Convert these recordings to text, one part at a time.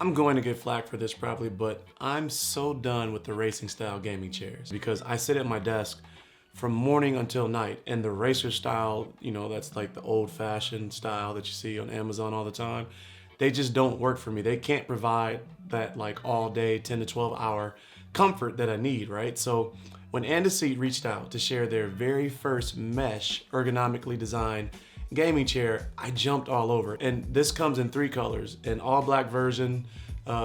I'm going to get flack for this probably, but I'm so done with the racing style gaming chairs because I sit at my desk from morning until night, and the racer style, you know, that's like the old fashioned style that you see on Amazon all the time, they just don't work for me. They can't provide that like all day 10 to 12 hour comfort that I need, right? So when AndaSeat reached out to share their very first mesh ergonomically designed gaming chair, I jumped all over. And this comes in 3 colors: an all black version,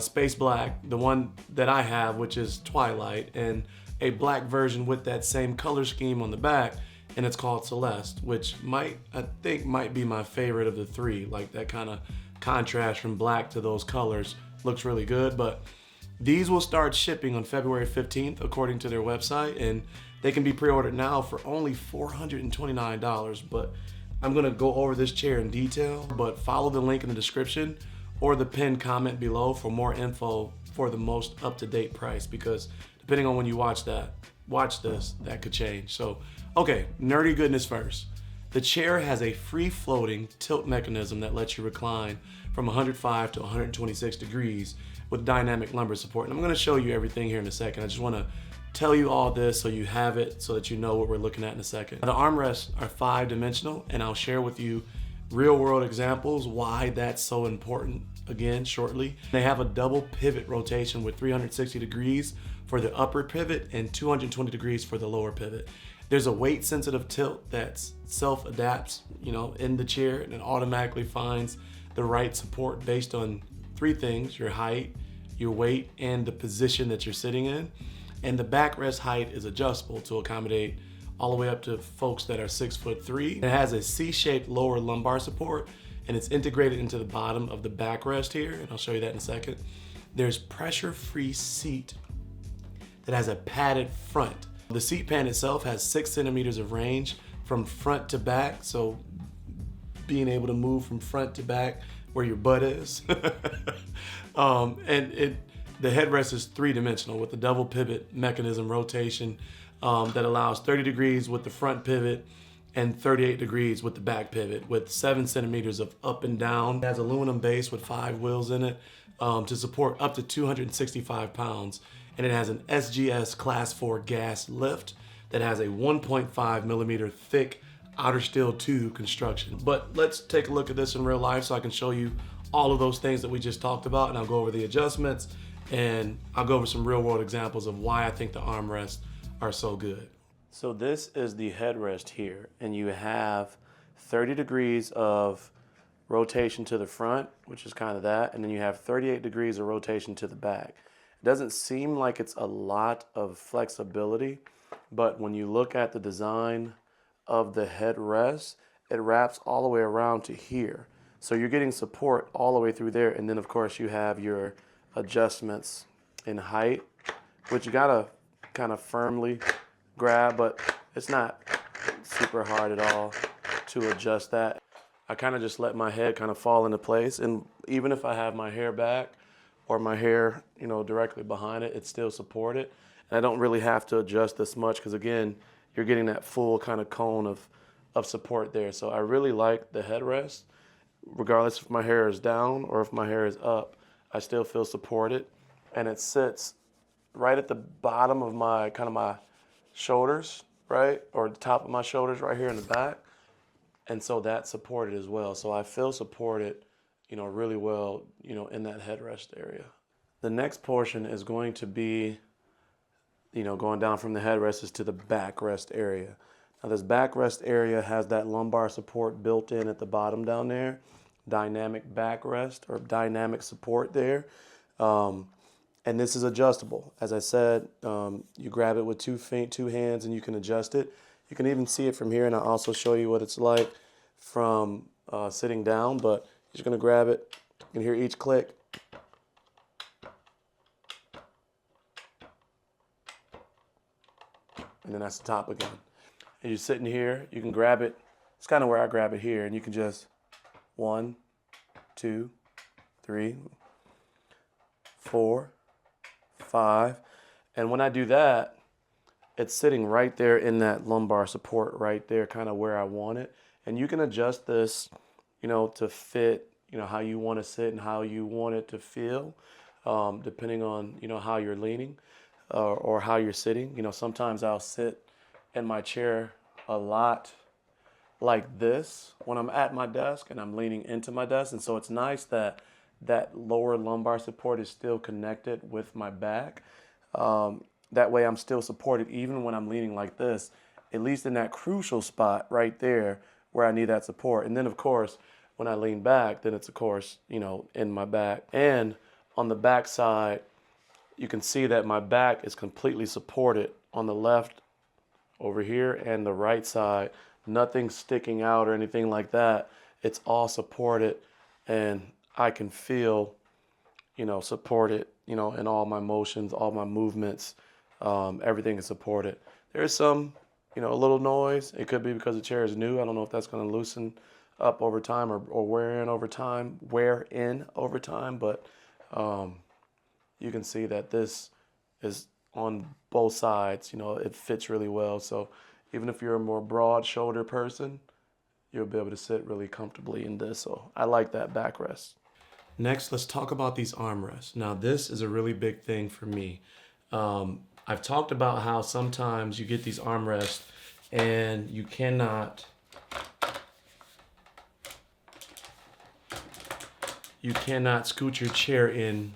space black, the one that I have, which is Twilight, and a black version with that same color scheme on the back, and it's called Celeste, which I think might be my favorite of the 3. Like that kind of contrast from black to those colors looks really good. But these will start shipping on February 15th, according to their website, and they can be pre-ordered now for only $429. But I'm gonna go over this chair in detail, but follow the link in the description or the pinned comment below for more info for the most up-to-date price, because depending on when you watch this, that could change. So, okay, nerdy goodness first. The chair has a free-floating tilt mechanism that lets you recline from 105 to 126 degrees with dynamic lumbar support. And I'm gonna show you everything here in a second. I just wanna tell you all this so you have it, so that you know what we're looking at in a second. The armrests are 5-dimensional, and I'll share with you real-world examples why that's so important again shortly. They have a double pivot rotation with 360 degrees for the upper pivot and 220 degrees for the lower pivot. There's a weight-sensitive tilt that self-adapts, you know, in the chair, and it automatically finds the right support based on 3 things: your height, your weight, and the position that you're sitting in. And the backrest height is adjustable to accommodate all the way up to folks that are 6'3". It has a C-shaped lower lumbar support, and it's integrated into the bottom of the backrest here, and I'll show you that in a second. There's pressure-free seat that has a padded front. The seat pan itself has 6 centimeters of range from front to back, so being able to move from front to back where your butt is. The headrest is 3-dimensional with the double pivot mechanism rotation that allows 30 degrees with the front pivot and 38 degrees with the back pivot, with 7 centimeters of up and down. It has aluminum base with 5 wheels in it to support up to 265 pounds. And it has an SGS Class 4 gas lift that has a 1.5 millimeter thick outer steel tube construction. But let's take a look at this in real life so I can show you all of those things that we just talked about, and I'll go over the adjustments, and I'll go over some real world examples of why I think the armrests are so good. So this is the headrest here, and you have 30 degrees of rotation to the front, which is kind of that, and then you have 38 degrees of rotation to the back. It doesn't seem like it's a lot of flexibility, but when you look at the design of the headrest, it wraps all the way around to here. So you're getting support all the way through there, and then of course you have your adjustments in height, which you gotta kind of firmly grab, but it's not super hard at all to adjust that. I kind of just let my head kind of fall into place, and even if I have my hair back or my hair, you know, directly behind it, it's still supported. And I don't really have to adjust this much because, again, you're getting that full kind of cone of support there. So I really like the headrest. Regardless if my hair is down or if my hair is up, I still feel supported. And it sits right at the bottom of my shoulders, right? Or the top of my shoulders right here in the back. And so that's supported as well. So I feel supported, you know, really well, you know, in that headrest area. The next portion is going to be, you know, going down from the headrest is to the backrest area. Now this backrest area has that lumbar support built in at the bottom down there, dynamic backrest or dynamic support there. And this is adjustable. As I said, you grab it with two hands and you can adjust it. You can even see it from here, and I'll also show you what it's like from sitting down, but you're just gonna grab it. You can hear each click. And then that's the top again. And you're sitting here, you can grab it. It's kind of where I grab it here, and you can just 1, 2, 3, 4, 5. And when I do that, it's sitting right there in that lumbar support right there, kind of where I want it. And you can adjust this, you know, to fit, how you want to sit and how you want it to feel, depending on, how you're leaning or how you're sitting. Sometimes I'll sit in my chair a lot like this when I'm at my desk and I'm leaning into my desk. And so it's nice that that lower lumbar support is still connected with my back. That way I'm still supported even when I'm leaning like this, at least in that crucial spot right there where I need that support. And then of course, when I lean back, then it's of course, in my back. And on the back side, you can see that my back is completely supported on the left over here and the right side. Nothing sticking out or anything like that. It's all supported, and I can feel, supported, in all my motions, all my movements. Everything is supported. There's some, a little noise. It could be because the chair is new. I don't know if that's going to loosen up over time or wear in over time, but you can see that this is on both sides. It fits really well. So even if you're a more broad shoulder person, you'll be able to sit really comfortably in this. So I like that backrest. Next, let's talk about these armrests. Now, this is a really big thing for me. I've talked about how sometimes you get these armrests and you cannot scoot your chair in,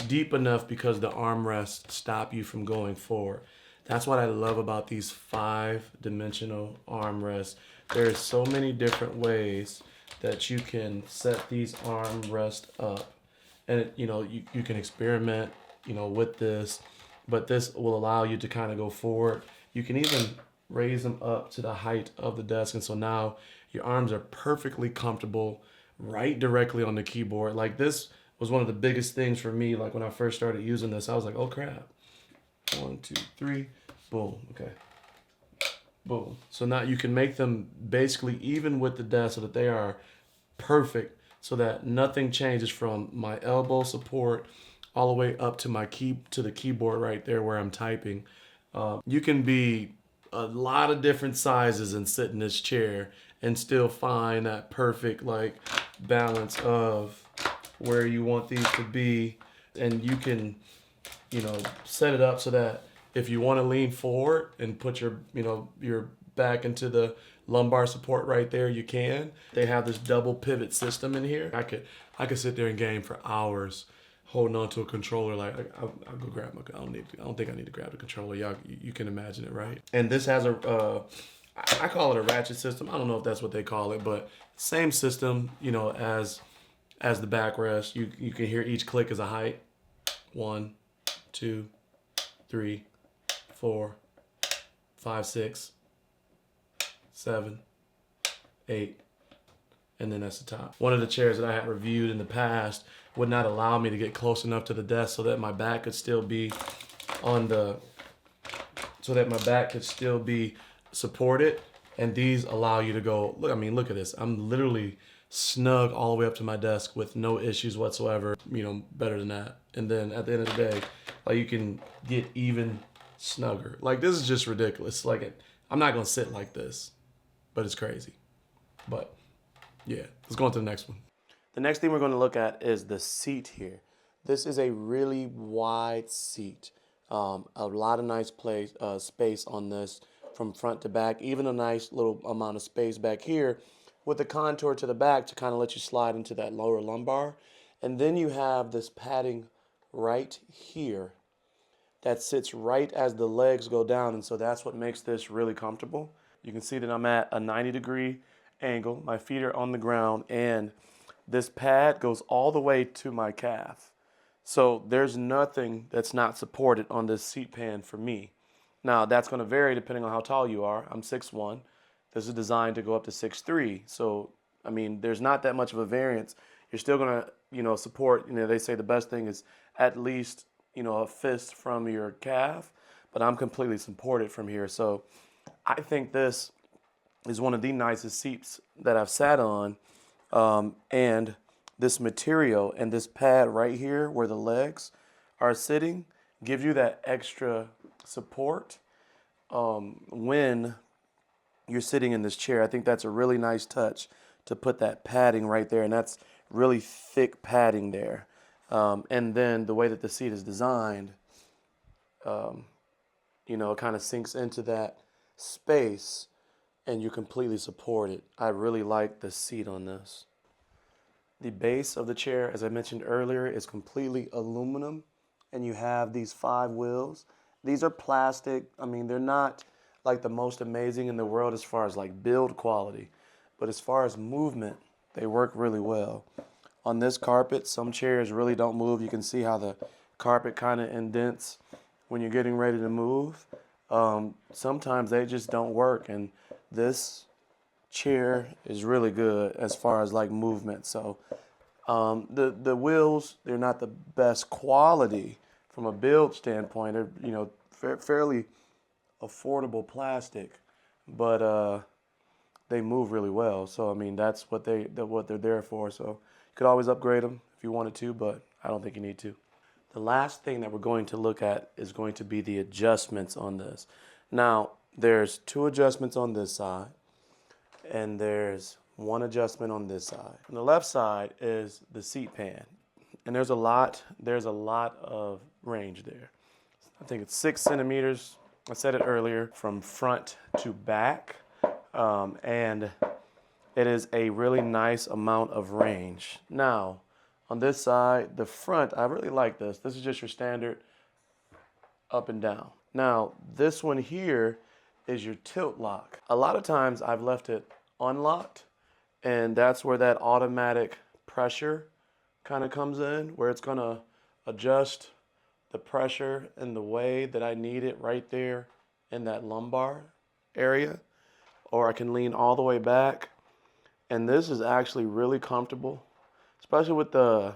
deep enough because the armrests stop you from going forward. That's what I love about these 5-dimensional armrests. There's so many different ways that you can set these armrests up. And, you can experiment, with this, but this will allow you to kind of go forward. You can even raise them up to the height of the desk. And so now your arms are perfectly comfortable right directly on the keyboard. Like, this was one of the biggest things for me. Like, when I first started using this, I was like, oh crap. 1, 2, 3, boom. Okay. Boom. So now you can make them basically even with the desk so that they are perfect, so that nothing changes from my elbow support all the way up to the keyboard right there where I'm typing. You can be a lot of different sizes and sit in this chair and still find that perfect balance of where you want these to be. And you can, set it up so that if you want to lean forward and put your back into the lumbar support right there, you can. They have this double pivot system in here. I could sit there and game for hours holding on to a controller. I'll go grab my, I don't think I need to grab the controller. You can imagine it, right? And this has I call it a ratchet system. I don't know if that's what they call it, but same system, as the backrest. You can hear each click is a height. 1, 2, 3, 4, 5, 6, 7, 8, and then that's the top. One of the chairs that I had reviewed in the past would not allow me to get close enough to the desk so that my back could still be supported. And these allow you to go, look at this. I'm literally snug all the way up to my desk with no issues whatsoever, better than that. And then at the end of the day, you can get even snugger. This is just ridiculous. I'm not gonna sit like this, but it's crazy. But yeah, let's go on to the next one. The next thing we're going to look at is the seat here. This is a really wide seat. A lot of nice space on this from front to back. Even a nice little amount of space back here with the contour to the back to kind of let you slide into that lower lumbar. And then you have this padding right here that sits right as the legs go down. And so that's what makes this really comfortable. You can see that I'm at a 90-degree angle. My feet are on the ground, and this pad goes all the way to my calf. So there's nothing that's not supported on this seat pan for me. Now, that's going to vary depending on how tall you are. I'm 6'1". This is designed to go up to 6'3". So, there's not that much of a variance. You're still going to, support, they say the best thing is at least, a fist from your calf, but I'm completely supported from here. So I think this is one of the nicest seats that I've sat on. And this material and this pad right here where the legs are sitting gives you that extra support when you're sitting in this chair. I think that's a really nice touch to put that padding right there, and that's really thick padding there. And then the way that the seat is designed, you know, it kind of sinks into that space and you completely support it. I really like the seat on this. The base of the chair, as I mentioned earlier, is completely aluminum, and you have these 5 wheels. These are plastic. I mean, they're not like the most amazing in the world as far as like build quality, but as far as movement, they work really well. On this carpet, some chairs really don't move. You can see how the carpet kind of indents when you're getting ready to move. Sometimes they just don't work, and this chair is really good as far as like movement. So the wheels, they're not the best quality from a build standpoint. They're, you know, fairly affordable plastic, but they move really well. So I mean, that's what they're there for. So you could always upgrade them if you wanted to, but I don't think you need to. The last thing that we're going to look at is going to be the adjustments on this. Now, there's 2 adjustments on this side, and there's 1 adjustment on this side. On the left side is the seat pan, and there's a lot of range there. I think it's 6 centimeters. I said it earlier, from front to back, and it is a really nice amount of range. Now, on this side, the front, I really like this. This is just your standard up and down. Now, this one here is your tilt lock. A lot of times I've left it unlocked, and that's where that automatic pressure kind of comes in, where it's gonna adjust the pressure in the way that I need it right there in that lumbar area, or I can lean all the way back. And this is actually really comfortable, especially with the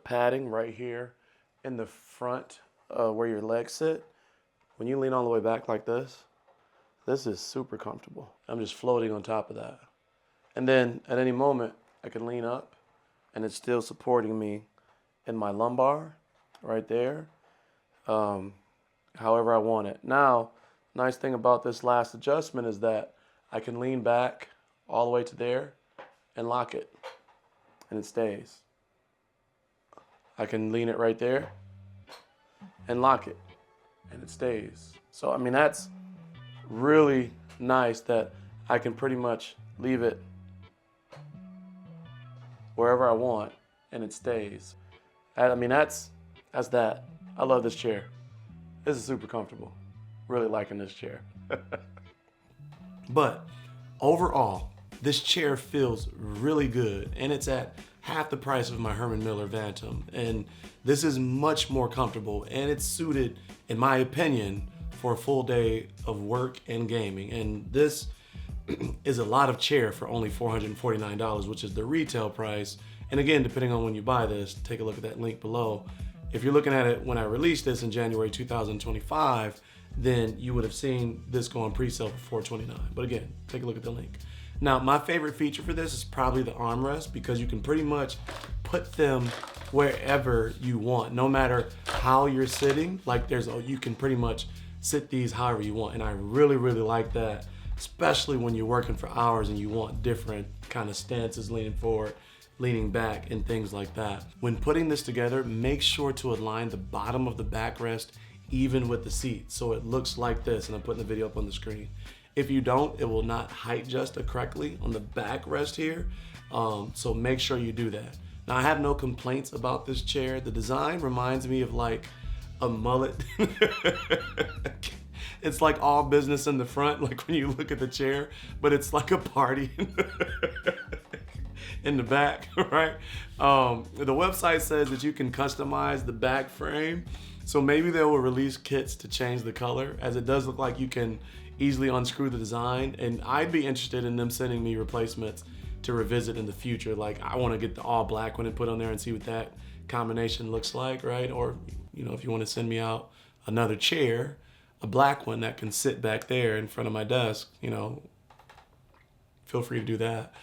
padding right here in the front where your legs sit. When you lean all the way back like this is super comfortable. I'm just floating on top of that. And then at any moment, I can lean up and it's still supporting me in my lumbar right there, however I want it. Now, nice thing about this last adjustment is that I can lean back all the way to there and lock it, and it stays. I can lean it right there and lock it, and it stays. So, I mean, that's really nice that I can pretty much leave it wherever I want, and it stays. I mean, that's that. I love this chair. This is super comfortable. Really liking this chair. But overall, this chair feels really good, and it's at half the price of my Herman Miller Vantum. And this is much more comfortable, and it's suited, in my opinion, for a full day of work and gaming. And this is a lot of chair for only $449, which is the retail price. And again, depending on when you buy this, take a look at that link below. If you're looking at it when I released this in January 2025, then you would have seen this go on pre-sale for $429. But again, take a look at the link. Now, my favorite feature for this is probably the armrest, because you can pretty much put them wherever you want, no matter how you're sitting. Like you can pretty much sit these however you want. And I really, really like that, especially when you're working for hours and you want different kind of stances, leaning forward, leaning back, and things like that. When putting this together, make sure to align the bottom of the backrest even with the seat, so it looks like this, and I'm putting the video up on the screen. If you don't, it will not height adjust correctly on the backrest here, so make sure you do that. Now, I have no complaints about this chair. The design reminds me of like a mullet. It's like all business in the front, like when you look at the chair, but it's like a party in the back, right? The website says that you can customize the back frame, so maybe they will release kits to change the color, as it does look like you can easily unscrew the design. And I'd be interested in them sending me replacements to revisit in the future. Like, I want to get the all black one and put on there and see what that combination looks like, right? Or, you know, if you want to send me out another chair, a black one that can sit back there in front of my desk, you know, feel free to do that.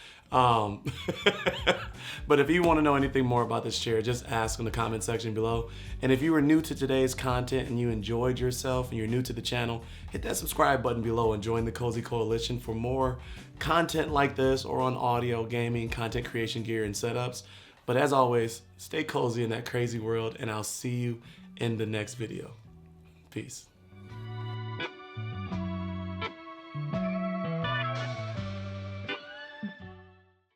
But if you want to know anything more about this chair, just ask in the comment section below. And if you are new to today's content and you enjoyed yourself and you're new to the channel, hit that subscribe button below and join the Cozy Coalition for more content like this, or on audio, gaming, content creation gear, and setups. But as always, stay cozy in that crazy world, and I'll see you in the next video. Peace.